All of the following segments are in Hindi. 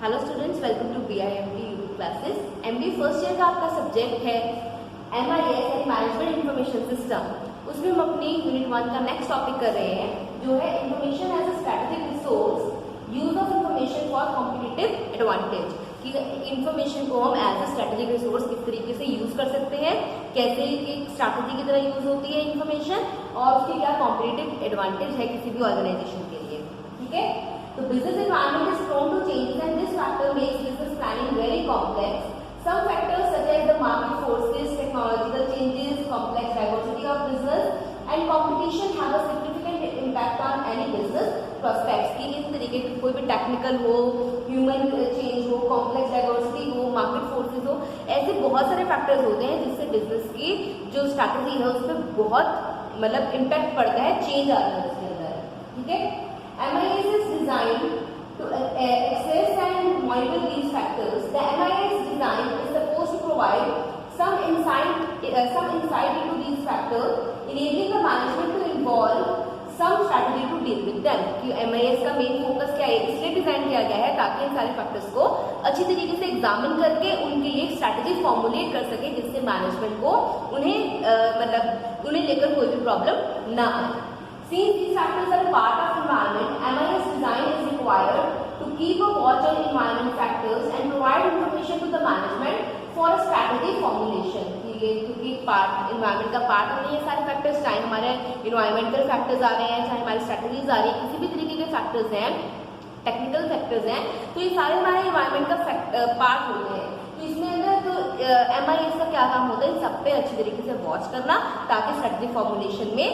Hello students, welcome to BIMT YouTube classes. MBA first year का आपका सब्जेक्ट है MIS यानी मैनेजमेंट इंफॉर्मेशन सिस्टम। उसमें हम अपनी यूनिट 1 का नेक्स्ट टॉपिक कर रहे हैं जो है information as a strategic resource, use of information for competitive advantage. कि इंफॉर्मेशन को हम एज अ स्ट्रेटेजिक रिसोर्स किस तरीके से यूज कर सकते हैं, कैसे एक स्ट्रैटेजी की तरह यूज होती है इंफॉर्मेशन और उसके क्या कॉम्पिटिटिव एडवांटेज है किसी भी ऑर्गेनाइजेशन के लिए। ठीक है, तो business environment is prone to changes and this factor makes business planning very complex. Some factors such as the market forces, technological changes, complex diversity of business and competition have a significant impact on any business prospects. कि इस तरीके की कोई भी टेक्निकल हो, ह्यूमन चेंज हो, कॉम्प्लेक्स डाइवर्सिटी हो, मार्केट फोर्सेस हो, ऐसे बहुत सारे फैक्टर्स होते हैं जिससे बिजनेस की जो स्ट्रैटेजी है उस पर बहुत मतलब इम्पैक्ट पड़ता है, चेंज आता है उसके अंदर। ठीक है, MIS is designed to assess and monitor these factors. The MIS design is supposed to provide some insight into these factors, enabling the management to involve some strategy to deal with them. कि MIS का मेन फोकस क्या है, इसलिए डिजाइन किया गया है ताकि इन सारे फैक्टर्स को अच्छी तरीके से एग्जामिन करके उनके लिए स्ट्रैटेजी फॉर्मुलेट कर सके जिससे मैनेजमेंट को उन्हें लेकर कोई भी प्रॉब्लम ना आए। Since these factors are a part of environment, MIS design is required to keep a watch on environment factors and provide information to the management for a strategy formulation. क्योंकि environment का पार्ट होने ये सारे फैक्टर्स, चाहे हमारे environmental फैक्टर्स आ रहे हैं, चाहे हमारी स्ट्रैटेजीज आ रही है, किसी भी तरीके के फैक्टर्स हैं, टेक्निकल फैक्टर्स हैं, तो ये सारे हमारे environment का पार्ट होते हैं। तो इसमें अंदर तो MIS का क्या काम होता है, इन सब पे अच्छी तरीके से वॉच करना ताकि स्ट्रैटेजी फॉर्मुलेशन में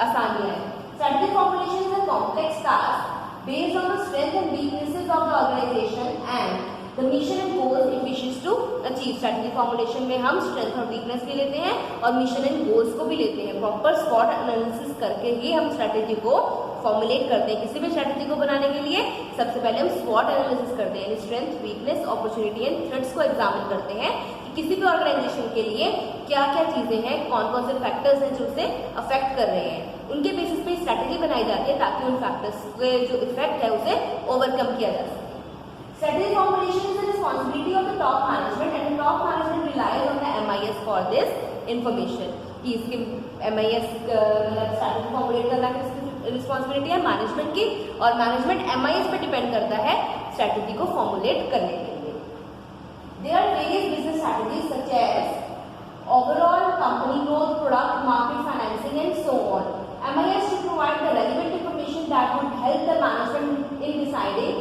आसानी आए। Strategy formulation is a complex task based on the strengths and weaknesses of the organization and the mission and goals it wishes to achieve. Strategy formulation में हम strength और weakness भी लेते हैं और mission and goals को भी लेते हैं। Proper SWOT analysis करके ही हम strategy को फॉर्मुलेट करते हैं। किसी भी स्ट्रैटेजी को बनाने के लिए सबसे पहले हम SWOT एनालिसिस करते हैं, strength, weakness, opportunity and threats को एग्जामिन करते हैं कि किसी भी ऑर्गेनाइजेशन के लिए क्या क्या चीजें हैं, कौन कौन से फैक्टर्स हैं जो उसे अफेक्ट कर रहे हैं। उनके बेसिस पे स्ट्रैटेजी बनाई जाती है ताकि उन फैक्टर्स के जो इफेक्ट है उसे ओवरकम किया जा सके। Strategy formulation is the responsibility of the top management and the top management relies on the MIS for this information. कि इसके MIS स्ट्रैटेजी फॉर्मुलेट करना किसकी रिस्पॉन्सिबिलिटी है, मैनेजमेंट की, और मैनेजमेंट MIS पे डिपेंड करता है स्ट्रैटेजी को फॉर्मुलेट करने के लिए। There are various business strategies such as overall company growth, product, market, financing and so on. MIS should provide the relevant information that would help the management in deciding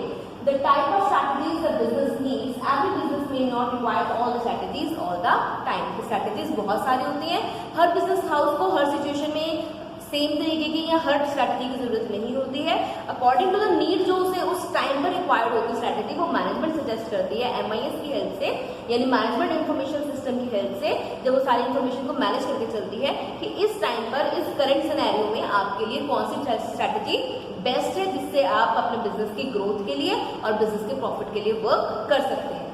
the type of strategies the business needs. Every business may not require all the strategies all the time. Strategies बहुत सारी होती हैं, हर बिजनेस हाउस को हर सिचुएशन में सेम तरीके की या हर स्ट्रैटेजी की जरूरत नहीं होती है। अकॉर्डिंग टू द नीड जो उसे उस टाइम पर रिक्वायर्ड होती है स्ट्रैटेजी, वो मैनेजमेंट सजेस्ट करती है MIS की हेल्प से, यानी मैनेजमेंट इंफॉर्मेशन सिस्टम की हेल्प से, जब वो सारी इंफॉर्मेशन को मैनेज करके चलती है कि इस टाइम पर इस करंट सिनेरियो में आपके लिए कौन सी स्ट्रैटेजी बेस्ट है जिससे आप अपने बिजनेस की ग्रोथ के लिए और बिजनेस के प्रॉफिट के लिए वर्क कर सकते हैं।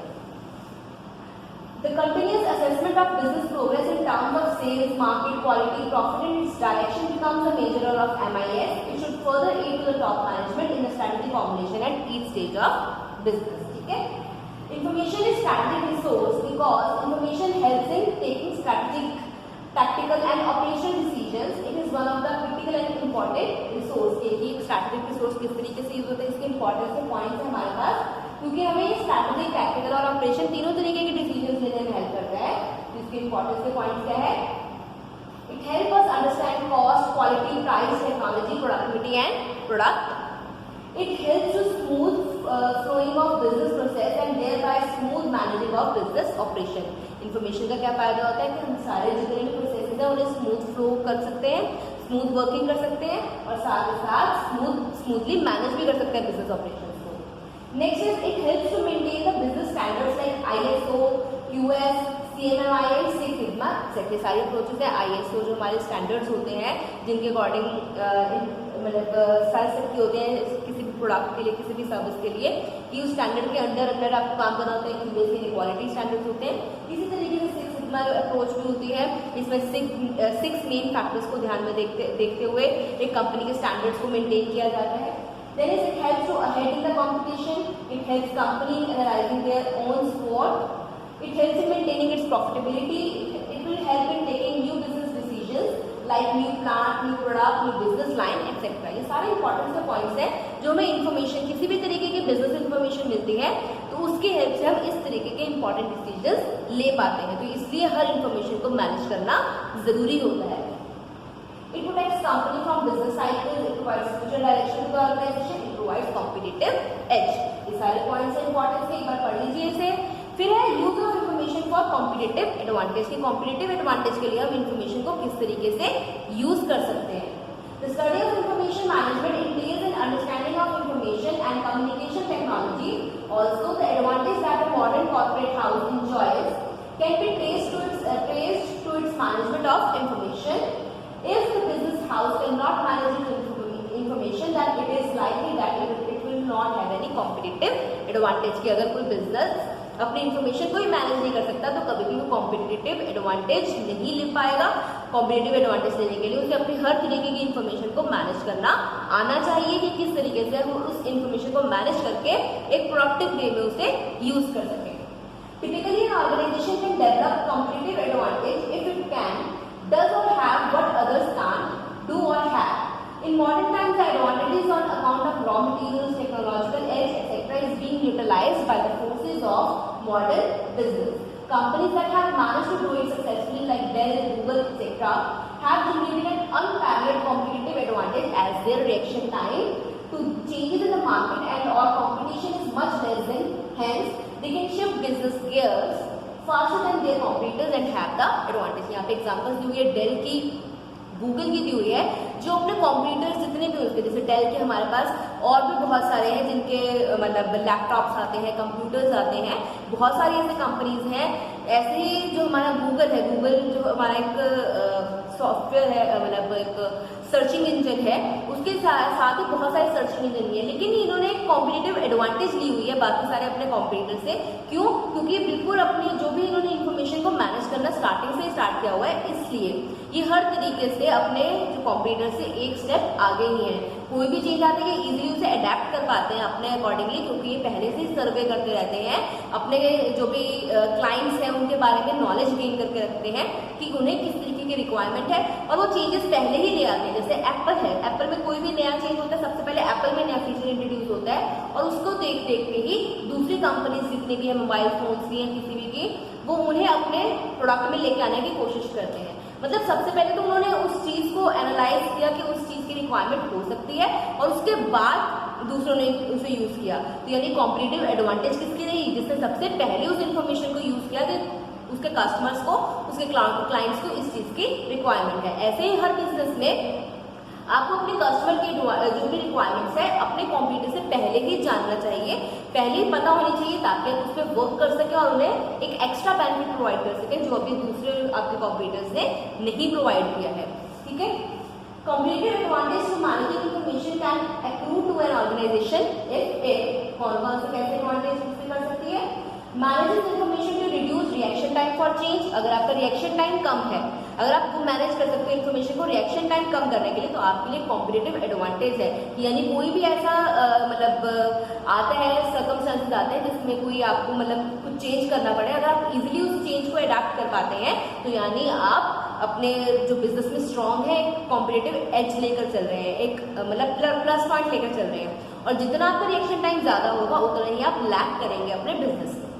The continuous assessment of business progress in terms of sales, market, quality, profit and its direction becomes a major role of MIS. It should further aid to the top management in the strategy formulation at each stage of business. ठीक है? Information is strategic resource because information helps in taking strategic, tactical and operational decisions. It is one of the critical and important resource. एक strategic resource किस तरीके से यूज होता है, इसके इंपॉर्टेंस के पॉइंट्स है हमारे पास, क्योंकि हमें स्ट्रैटेजी, टैक्टिकल और ऑपरेशन तीनों तरीके के डिसीजंस लेने में हेल्प करता है। जिसके इंपॉर्टेंस के पॉइंट्स क्या है, it help us understand cost, quality, price, technology, productivity and product. It helps to smooth flowing of business process and thereby smooth managing of business operation. Information का क्या फायदा होता है कि हम सारे जितने भी प्रोसेसेस हैं उन्हें स्मूथ फ्लो कर सकते हैं, स्मूथ वर्किंग कर सकते हैं और साथ ही साथ स्मूथली मैनेज भी कर सकते हैं business operation. Next is it helps to maintain the business standards like ISO, QS, CMMI and Six Sigma. ये सारी अप्रोचेस है। ISO जो हमारे स्टैंडर्ड्स होते हैं जिनके अकॉर्डिंग सारे होते हैं किसी भी प्रोडक्ट के लिए, किसी भी सर्विस के लिए, कि उस स्टैंडर्ड के अंडर आपको काम करना होता है। QS के क्वालिटी स्टैंडर्ड्स होते हैं। इसी तरीके से सिक्स सिग्मा अप्रोच भी होती है। इसमें सिक्स मेन फैक्टर्स को ध्यान में देखते हुए एक कंपनी के स्टैंडर्ड्स को मेंटेन किया जाता है। Then it helps to ahead in the competition. It helps company in analyzing their own score. It helps in maintaining its profitability. It will help in taking new business decisions like new plant, new product, new business line, etc. ये सारे इंपॉर्टेंट से पॉइंट्स हैं जो हमें इन्फॉर्मेशन, किसी भी तरीके की बिजनेस इन्फॉर्मेशन मिलती है तो उसकी हेल्प से हम इस तरीके के इंपॉर्टेंट डिसीजंस ले पाते हैं। तो इसलिए हर इन्फॉर्मेशन को मैनेज करना जरूरी होता है। It protects company from business cycles. It provides future direction to the organization. It provides competitive edge. ये सारे पॉइंट्स हैं इंपॉर्टेंट से, एक बार पढ़ लीजिए इसे। फिर है use of information for competitive advantage. की कॉम्पिटिटिव एडवांटेज के लिए हम इन्फॉर्मेशन को किस तरीके से यूज कर सकते हैं। The study of information management entails an understanding of information and communication technology. Also, the advantage that a modern corporate house enjoys can be traced to its management of information. If the business house cannot manage its information, then it is likely that it will not have any competitive advantage. कि अगर कोई business अपनी इन्फॉर्मेशन को ही मैनेज नहीं कर सकता तो कभी भी वो कॉम्पिटिटिव एडवांटेज नहीं ले पाएगा। कॉम्पिटिटिव एडवांटेज लेने के लिए उसे अपनी हर तरीके की इन्फॉर्मेशन को मैनेज करना आना चाहिए कि किस तरीके से वो उस इन्फॉर्मेशन को मैनेज करके एक प्रोडक्टिव वे में उसे यूज कर सके। Typically an organisation can develop competitive advantage if it can does और have what others can't do और have. In modern times, the advantages on account of raw materials, technological edge, etc. is being utilized by the forces of modern business. Companies that have managed to do it successfully, like Dell, Google, etc., have generated an unparalleled competitive advantage as their reaction time to changes in the market and or competition is much less than. Hence, they can shift business gears faster than their competitors and have the advantage. यहाँ पे examples दी हुई है Dell की, गूगल की दी हुई है, जो अपने कॉम्पिटिटर्स जितने भी उसके, जैसे डेल के हमारे पास और भी बहुत सारे हैं जिनके मतलब लैपटॉप्स आते हैं, कंप्यूटर्स आते हैं, बहुत सारी ऐसे कंपनीज हैं। ऐसे ही जो हमारा गूगल है, गूगल जो हमारा एक सॉफ्टवेयर है, मतलब एक सर्चिंग इंजन है, उसके साथ ही बहुत सारे सर्चिंग इंजन भी है, लेकिन इन्होंने एक कॉम्पिटिटिव एडवांटेज ली हुई है बाकी सारे अपने कॉम्पिटिटर से। क्यों? क्योंकि बिल्कुल अपनी जो भी इन्होंने इन्फॉर्मेशन को मैनेज करना स्टार्टिंग से ही स्टार्ट किया हुआ है, इसलिए ये हर तरीके से अपने जो कॉम्पिटिटर से एक स्टेप आगे ही है। कोई भी चीज आती है इजीली उसे अडेप्ट कर पाते हैं अपने अकॉर्डिंगली, क्योंकि ये पहले से ही सर्वे करते रहते हैं, अपने जो भी क्लाइंट्स हैं उनके बारे में नॉलेज गेन करके रखते हैं कि उन्हें किस तरीके की रिक्वायरमेंट है, और वो चेंजेस पहले ही ले आते हैं। जैसे एप्पल है, एप्पल में कोई भी नया चेंज होता है सबसे पहले एप्पल में नया फीचर इंट्रोड्यूस होता है, और उसको देख देख के ही दूसरी कंपनीज जितनी भी है, मोबाइल फोन्स की या किसी भी की, वो उन्हें अपने प्रोडक्ट में लेके आने की कोशिश करते हैं। मतलब सबसे पहले तो उन्होंने उस चीज को एनालाइज किया कि उस चीज की रिक्वायरमेंट हो सकती है, और उसके बाद दूसरों ने उसे यूज किया। तो यानी कॉम्पिटिटिव एडवांटेज किसकी रही? जिसने सबसे पहले उस इन्फॉर्मेशन को यूज किया कि उसके कस्टमर्स को, उसके क्लाइंट्स को इस चीज की रिक्वायरमेंट है। ऐसे ही हर बिजनेस में आपको अपने कस्टमर की जो भी रिक्वायरमेंट्स है अपने कॉम्पिटिटर से पहले ही जानना चाहिए, पहले ही पता होनी चाहिए, ताकि आप उस पर वर्क कर सके और उन्हें एक एक्स्ट्रा बेनिफिट प्रोवाइड कर सके जो अभी दूसरे आपके कॉम्पिटिटर्स ने नहीं प्रोवाइड किया है। ठीक है, competitive advantage to managing information can accrue to an organisation if कौन कौन से कैसे एडवांटेज कर सकती है? Manages information to reduce reaction time for change. अगर आपका रिएक्शन टाइम कम है, अगर आप मैनेज कर सकते हो इन्फॉर्मेशन को रिएक्शन टाइम कम करने के लिए, तो आपके लिए कॉम्पिटिटिव एडवांटेज है। यानी कोई भी ऐसा मतलब आता है, सर्कमस्टेंसेस आते हैं जिसमें कोई आपको मतलब कुछ चेंज करना पड़े, अगर आप इजीली उस चेंज को अडैप्ट कर पाते हैं तो यानी आप अपने जो बिजनेस में स्ट्रांग है, एक कॉम्पिटिटिव एज लेकर चल रहे हैं, एक मतलब प्लस पॉइंट लेकर चल रहे हैं, और जितना आपका रिएक्शन टाइम ज्यादा होगा उतना ही आप लैक करेंगे अपने बिजनेस में।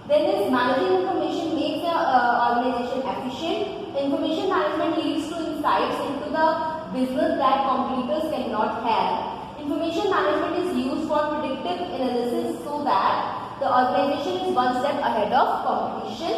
Then is managing information makes the organization efficient. Information management leads to insights into the business that competitors cannot have. Information management is used for predictive analysis so that the organization is one step ahead of competition.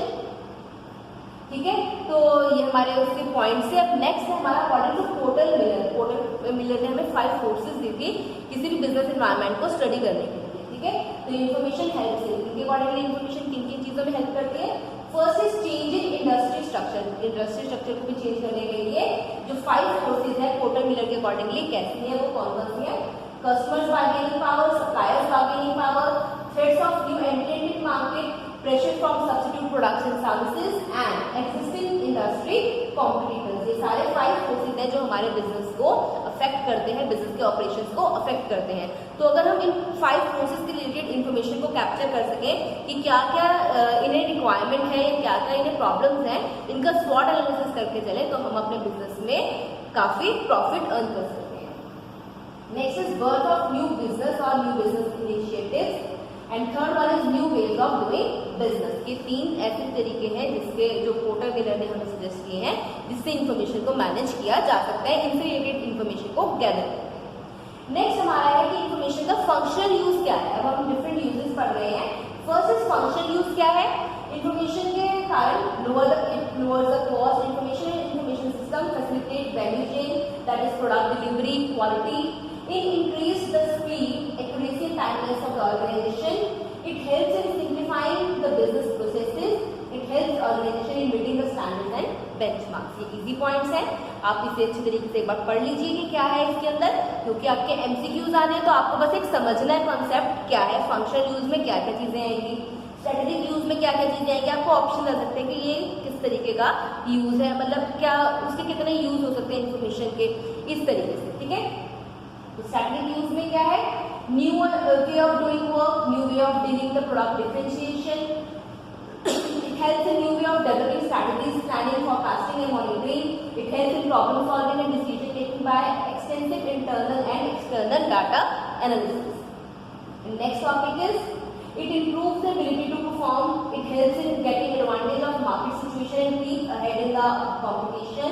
ठीक है, तो ये हमारे उसके पॉइंट से। अब नेक्स्ट है हमारा according to Porter Miller. Porter Miller ने हमें 5 फोर्सेस दी थी किसी भी बिजनेस एनवायरनमेंट को स्टडी करने के लिए। ठीक है, तो इन्फॉर्मेशन हेल्प से इनके अकॉर्डिंगली इन्फॉर्मेशन किन किन चीजों में हेल्प करती है? First is change in industry structure. Industry structure को भी चेंज करने के लिए जो 5 फोर्सेज है पोर्टर मिलर के अकॉर्डिंगली कैसी है, वो कौन कौन सी है? Customers bargaining power, suppliers bargaining power, threats of new एंट्रेंट in market, pressure from substitute products and services and existing industry competitors। ये सारे 5 फोर्सेज हैं जो हमारे बिजनेस को अफेक्ट करते हैं, बिजनेस के ऑपरेशंस को अफेक्ट करते हैं। तो अगर हम इन 5 फोर्सेस के रिलेटेड इंफॉर्मेशन को कैप्चर कर सकें कि क्या क्या इन्हें रिक्वायरमेंट है या क्या क्या इन्हें प्रॉब्लम्स हैं, इनका स्वॉट एनालिसिस करके चले तो हम अपने बिजनेस में काफी प्रॉफिट अर्न कर सकते हैं। Next is birth of new business और new business initiatives and third one is new ways of doing business. ये 3 ऐसे तरीके हैं जिसके जो पोर्टर विनर ने हमें सजेस्ट किए हैं जिससे इंफॉर्मेशन को मैनेज किया जा सकता है, इनसे रिलेटेड इंफॉर्मेशन को गैदर करते हैं। नेक्स्ट हमारा है कि इंफॉर्मेशन का फंक्शनल यूज क्या है। अब हम डिफरेंट यूजेस पढ़ रहे हैं। फर्स्ट इज फंक्शनल यूज क्या है, इंफॉर्मेशन के कारण lower the cost, information system facilitate value chain that is product delivery quality, it increase the speed, accuracy and timeliness of the organization, it helps in simplifying the business processes, it helps organization in meeting the standards and benchmarks। ये easy points हैं, आप इसे अच्छी तरीके से एक बार पढ़ लीजिए कि क्या है इसके अंदर, क्योंकि आपके MCQs आने हैं तो आपको बस एक समझना है कॉन्सेप्ट क्या है, फंक्शनल यूज में क्या क्या चीजें आएंगी, स्ट्रेटेजिक यूज में क्या क्या चीजें आएंगी। आपको ऑप्शन आ सकते हैं कि ये किस तरीके का यूज है, मतलब क्या उसके कितने यूज हो सकते हैं इंफॉर्मेशन के, इस तरीके से, ठीक है। स्ट्रेटेजिक यूज में क्या है, new way of doing work, new way of dealing the product differentiation, it helps in new way of developing strategies, planning, forecasting and monitoring, it helps in problem solving and decision making by extensive internal and external data analysis. Next topic is it improves the ability to perform, it helps in getting advantage of market situation and keep ahead in the competition,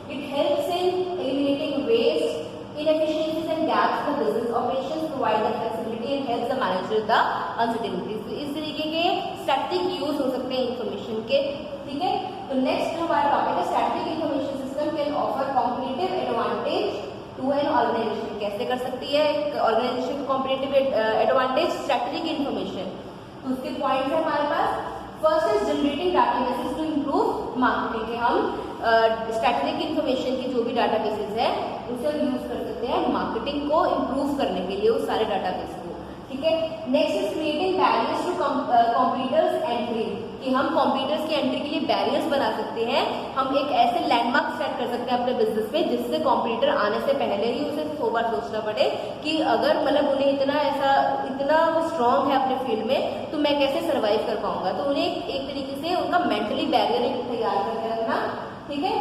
it helps in eliminating waste, inefficiencies and gaps in the business operations, provide the flexibility and helps the manager the uncertainties। तो इस तरीके के स्ट्रैटेजिक यूज हो सकते हैं इंफॉर्मेशन के, ठीक है। तो नेक्स्ट हमारा टॉपिक है strategic information system can offer competitive advantage to an organisation. कैसे कर सकती है एक ऑर्गेनाइजेशन को कॉम्पिटिटिव एडवांटेज, स्ट्रैटेजिक इंफॉर्मेशन। तो उसके पॉइंट्स है हमारे पास। First is generating databases to improve marketing के हम स्ट्रैटेजिक इंफॉर्मेशन के जो भी डाटाबेसेस है उसे यूज कर सकते हैं मार्केटिंग को इम्प्रूव करने के लिए, उस सारे डाटाबेस को, ठीक है। Next is creating barriers to competitors entry, कि हम कॉम्पिटिटर्स की एंट्री के लिए बैरियर्स बना सकते हैं। हम एक ऐसे लैंडमार्क सेट कर सकते हैं अपने बिजनेस में जिससे कॉम्पिटिटर आने से पहले ही उसे 100 बार सोचना पड़े कि अगर मतलब उन्हें इतना स्ट्रांग है अपने फील्ड में तो मैं कैसे सर्वाइव कर पाऊंगा। तो उन्हें एक तरीके से उनका मेंटली बैरियर तैयार करके रखना, ठीक है।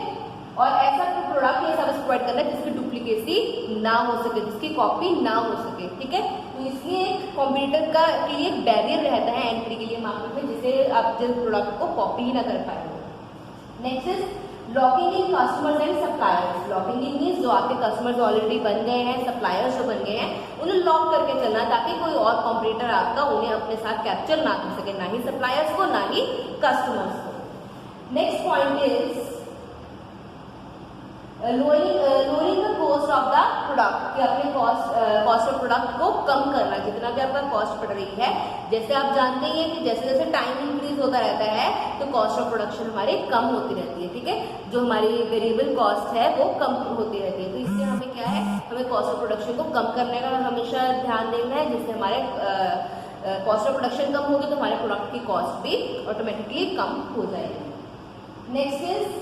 और ऐसा प्रोडक्ट या सर्विस प्रोवाइड करना जिसकी डुप्लीकेसी ना हो सके, जिसकी कॉपी ना हो सके, ठीक है। तो इसलिए कॉम्पिटिटर का के लिए एक बैरियर रहता है एंट्री के लिए मार्केट में, जिससे आप जिस प्रोडक्ट को कॉपी ही ना कर पाएंगे। Next is locking in customers and suppliers. Locking in means जो आपके कस्टमर्स ऑलरेडी बन गए हैं, सप्लायर्स जो बन गए हैं, उन्हें लॉक करके चलना ताकि कोई और कॉम्पिटिटर आपका उन्हें अपने साथ कैप्चर ना कर सके, ना ही सप्लायर्स को ना ही कस्टमर्स को। Next point is lowering the cost of the product, कि अपने कॉस्ट ऑफ प्रोडक्ट को कम करना, जितना भी आपका कॉस्ट पड़ रही है। जैसे आप जानते ही हैं कि जैसे जैसे टाइम इंक्रीज होता रहता है तो कॉस्ट ऑफ प्रोडक्शन हमारी कम होती रहती है, ठीक है। जो हमारी वेरिएबल कॉस्ट है वो कम होती रहती है। तो इसलिए हमें क्या है, हमें कॉस्ट ऑफ प्रोडक्शन को कम करने का हमेशा ध्यान देना है, जिससे हमारे कॉस्ट ऑफ प्रोडक्शन कम होगी तो हमारे प्रोडक्ट की कॉस्ट भी ऑटोमेटिकली कम हो जाएगी। नेक्स्ट इज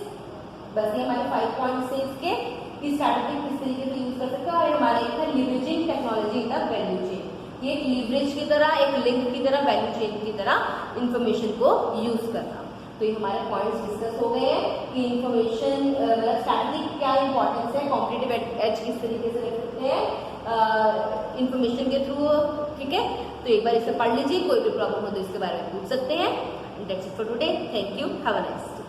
बस ये हमारे 5 पॉइंट्स थे इसके कि स्ट्रैटेजी किस तरीके से यूज कर सकते हैं। और हमारे एक था leveraging technology in the value chain, ये एक लीवरेज की तरह, एक लिंक की तरह, वैल्यू चेन की तरह इंफॉर्मेशन को यूज करना। तो ये हमारे पॉइंट्स डिस्कस हो गए हैं कि इंफॉर्मेशन मतलब स्ट्रैटेजी क्या इंपॉर्टेंस है, कॉम्पिटिटिव एज किस तरीके से रख सकते हैं इंफॉर्मेशन के थ्रू, ठीक है। तो एक बार इसे पढ़ लीजिए, कोई भी प्रॉब्लम हो तो इसके बारे में पूछ सकते हैं। That's it for today, thank you, have a nice day.